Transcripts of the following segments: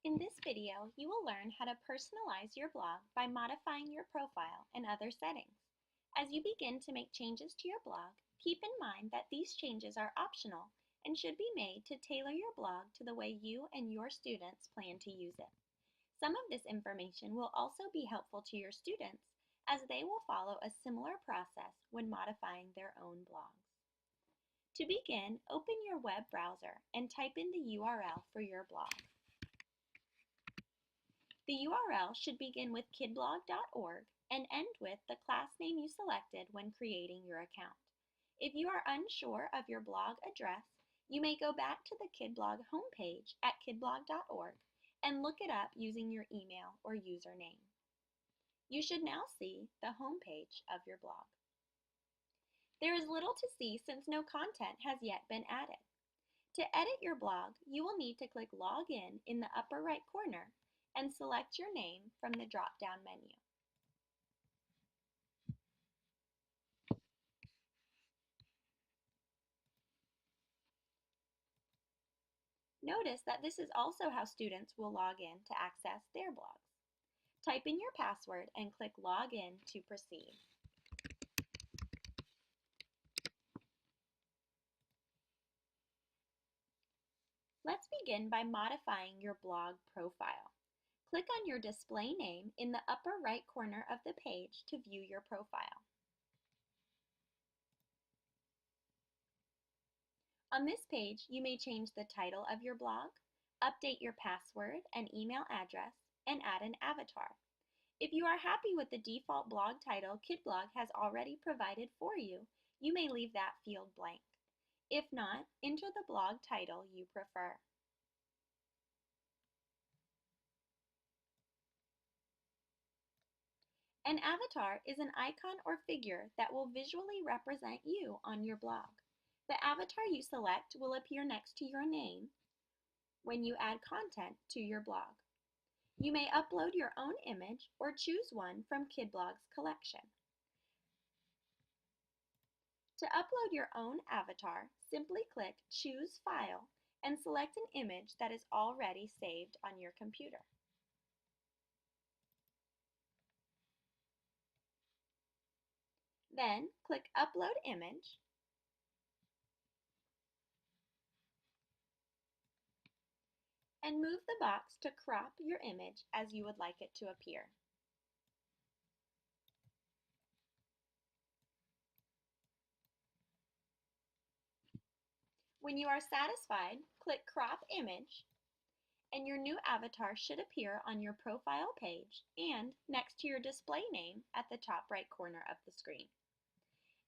In this video, you will learn how to personalize your blog by modifying your profile and other settings. As you begin to make changes to your blog, keep in mind that these changes are optional and should be made to tailor your blog to the way you and your students plan to use it. Some of this information will also be helpful to your students as they will follow a similar process when modifying their own blogs. To begin, open your web browser and type in the URL for your blog. The URL should begin with kidblog.org and end with the class name you selected when creating your account. If you are unsure of your blog address, you may go back to the Kidblog homepage at kidblog.org and look it up using your email or username. You should now see the homepage of your blog. There is little to see since no content has yet been added. To edit your blog, you will need to click Login in the upper right corner and select your name from the drop-down menu. Notice that this is also how students will log in to access their blogs. Type in your password and click Login to proceed. Let's begin by modifying your blog profile. Click on your display name in the upper right corner of the page to view your profile. On this page, you may change the title of your blog, update your password and email address, and add an avatar. If you are happy with the default blog title Kidblog has already provided for you, you may leave that field blank. If not, enter the blog title you prefer. An avatar is an icon or figure that will visually represent you on your blog. The avatar you select will appear next to your name when you add content to your blog. You may upload your own image or choose one from Kidblog's collection. To upload your own avatar, simply click Choose File and select an image that is already saved on your computer. Then click Upload Image and move the box to crop your image as you would like it to appear. When you are satisfied, click Crop Image and your new avatar should appear on your profile page and next to your display name at the top right corner of the screen.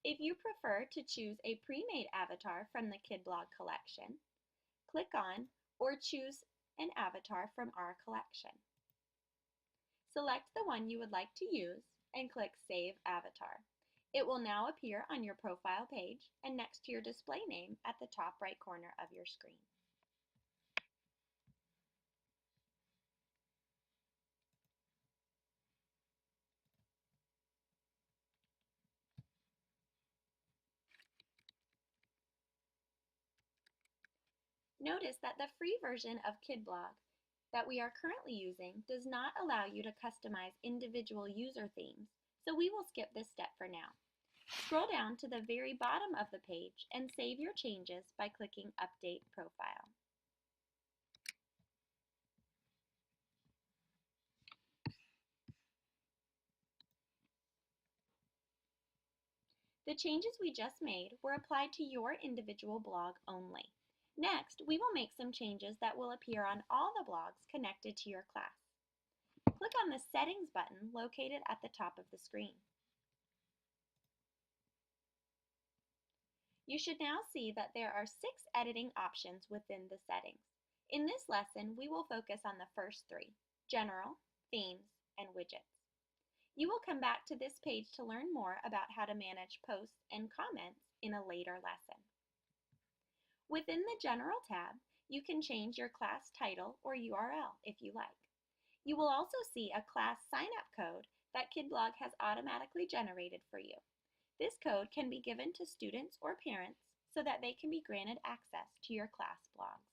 If you prefer to choose a pre-made avatar from the Kidblog collection, click on or choose an avatar from our collection. Select the one you would like to use and click Save Avatar. It will now appear on your profile page and next to your display name at the top right corner of your screen. Notice that the free version of Kidblog that we are currently using does not allow you to customize individual user themes, so we will skip this step for now. Scroll down to the very bottom of the page and save your changes by clicking Update Profile. The changes we just made were applied to your individual blog only. Next, we will make some changes that will appear on all the blogs connected to your class. Click on the Settings button located at the top of the screen. You should now see that there are 6 editing options within the settings. In this lesson, we will focus on the first 3, General, Themes, and Widgets. You will come back to this page to learn more about how to manage posts and comments in a later lesson. Within the General tab, you can change your class title or URL if you like. You will also see a class sign-up code that Kidblog has automatically generated for you. This code can be given to students or parents so that they can be granted access to your class blogs.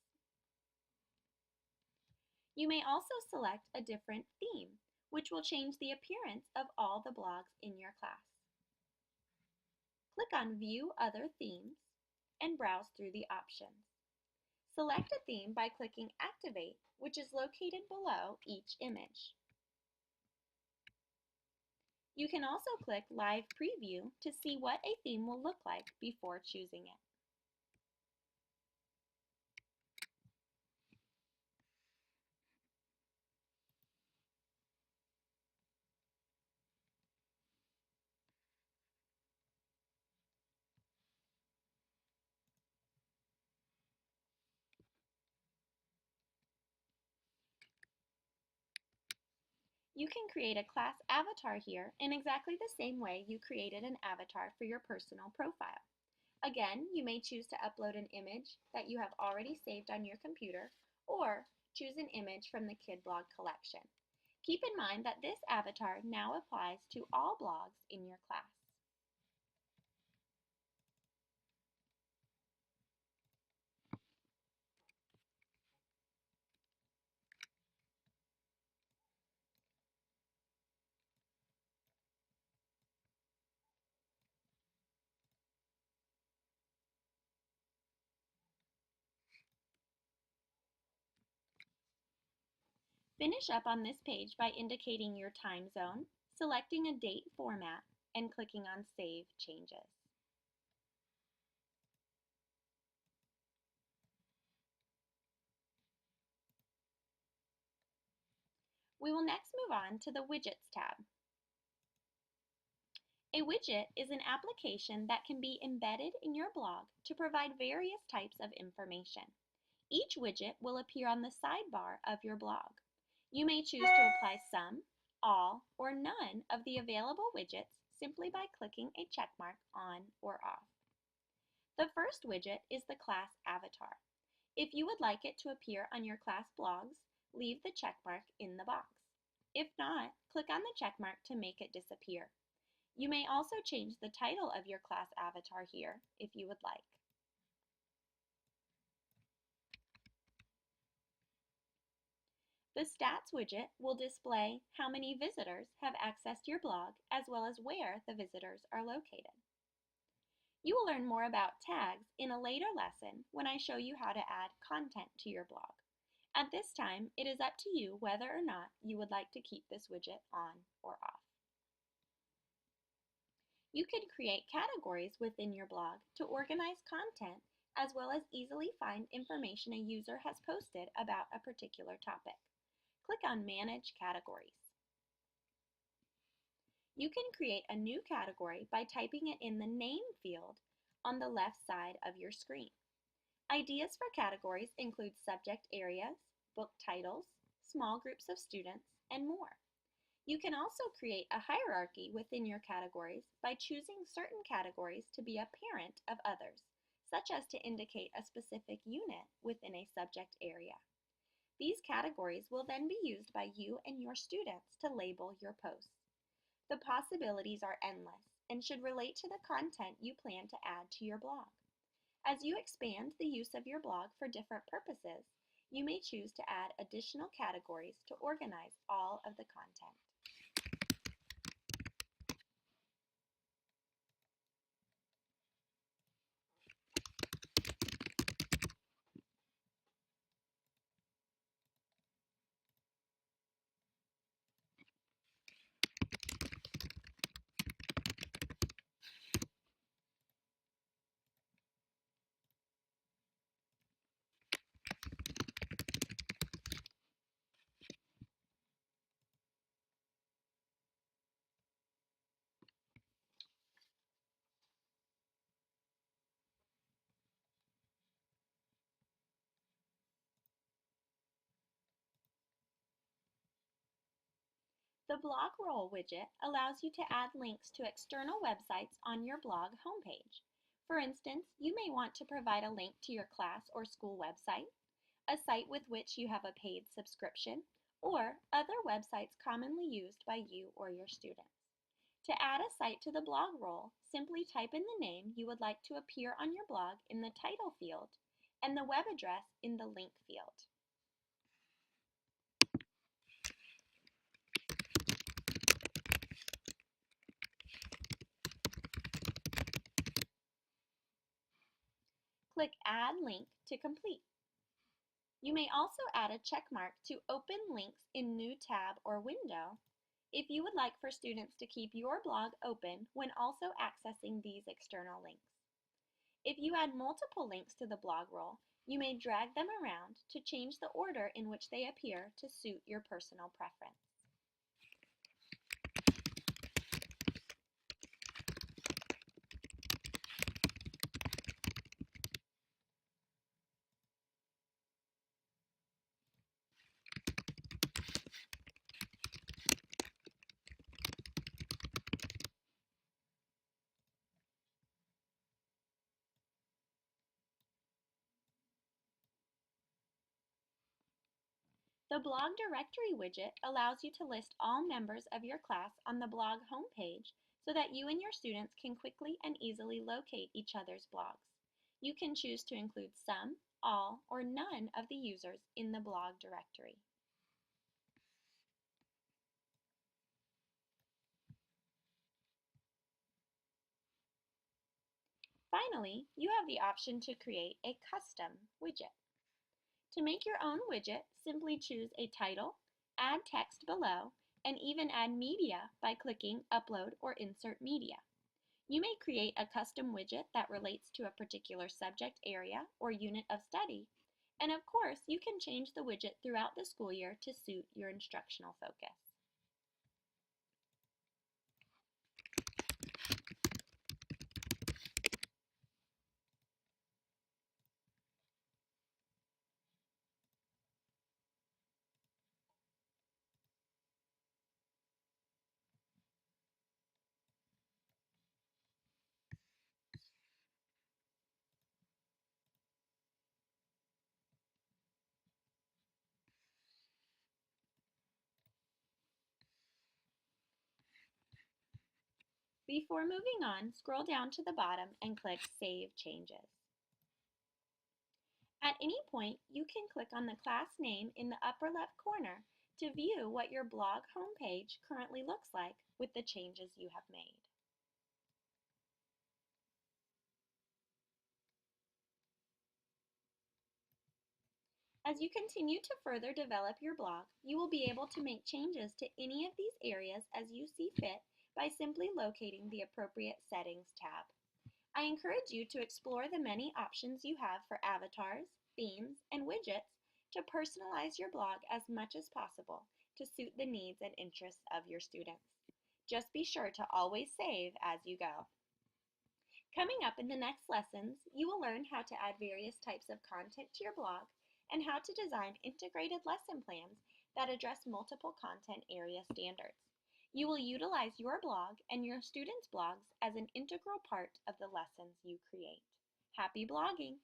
You may also select a different theme, which will change the appearance of all the blogs in your class. Click on View Other Themes and browse through the options. Select a theme by clicking Activate, which is located below each image. You can also click Live Preview to see what a theme will look like before choosing it. You can create a class avatar here in exactly the same way you created an avatar for your personal profile. Again, you may choose to upload an image that you have already saved on your computer or choose an image from the Kidblog collection. Keep in mind that this avatar now applies to all blogs in your class. Finish up on this page by indicating your time zone, selecting a date format, and clicking on Save Changes. We will next move on to the Widgets tab. A widget is an application that can be embedded in your blog to provide various types of information. Each widget will appear on the sidebar of your blog. You may choose to apply some, all, or none of the available widgets simply by clicking a checkmark on or off. The first widget is the class avatar. If you would like it to appear on your class blogs, leave the checkmark in the box. If not, click on the checkmark to make it disappear. You may also change the title of your class avatar here if you would like. The Stats widget will display how many visitors have accessed your blog as well as where the visitors are located. You will learn more about tags in a later lesson when I show you how to add content to your blog. At this time, it is up to you whether or not you would like to keep this widget on or off. You can create categories within your blog to organize content as well as easily find information a user has posted about a particular topic. Click on Manage Categories. You can create a new category by typing it in the Name field on the left side of your screen. Ideas for categories include subject areas, book titles, small groups of students, and more. You can also create a hierarchy within your categories by choosing certain categories to be a parent of others, such as to indicate a specific unit within a subject area. These categories will then be used by you and your students to label your posts. The possibilities are endless and should relate to the content you plan to add to your blog. As you expand the use of your blog for different purposes, you may choose to add additional categories to organize all of the content. The Blog Roll widget allows you to add links to external websites on your blog homepage. For instance, you may want to provide a link to your class or school website, a site with which you have a paid subscription, or other websites commonly used by you or your students. To add a site to the blog roll, simply type in the name you would like to appear on your blog in the title field and the web address in the link field. Click Add Link to complete. You may also add a check mark to open links in new tab or window if you would like for students to keep your blog open when also accessing these external links. If you add multiple links to the blog roll, you may drag them around to change the order in which they appear to suit your personal preference. The blog directory widget allows you to list all members of your class on the blog homepage so that you and your students can quickly and easily locate each other's blogs. You can choose to include some, all, or none of the users in the blog directory. Finally, you have the option to create a custom widget. To make your own widget, simply choose a title, add text below, and even add media by clicking Upload or Insert Media. You may create a custom widget that relates to a particular subject area or unit of study, and of course, you can change the widget throughout the school year to suit your instructional focus. Before moving on, scroll down to the bottom and click Save Changes. At any point, you can click on the class name in the upper left corner to view what your blog homepage currently looks like with the changes you have made. As you continue to further develop your blog, you will be able to make changes to any of these areas as you see fit by simply locating the appropriate Settings tab. I encourage you to explore the many options you have for avatars, themes, and widgets to personalize your blog as much as possible to suit the needs and interests of your students. Just be sure to always save as you go. Coming up in the next lessons, you will learn how to add various types of content to your blog and how to design integrated lesson plans that address multiple content area standards. You will utilize your blog and your students' blogs as an integral part of the lessons you create. Happy blogging!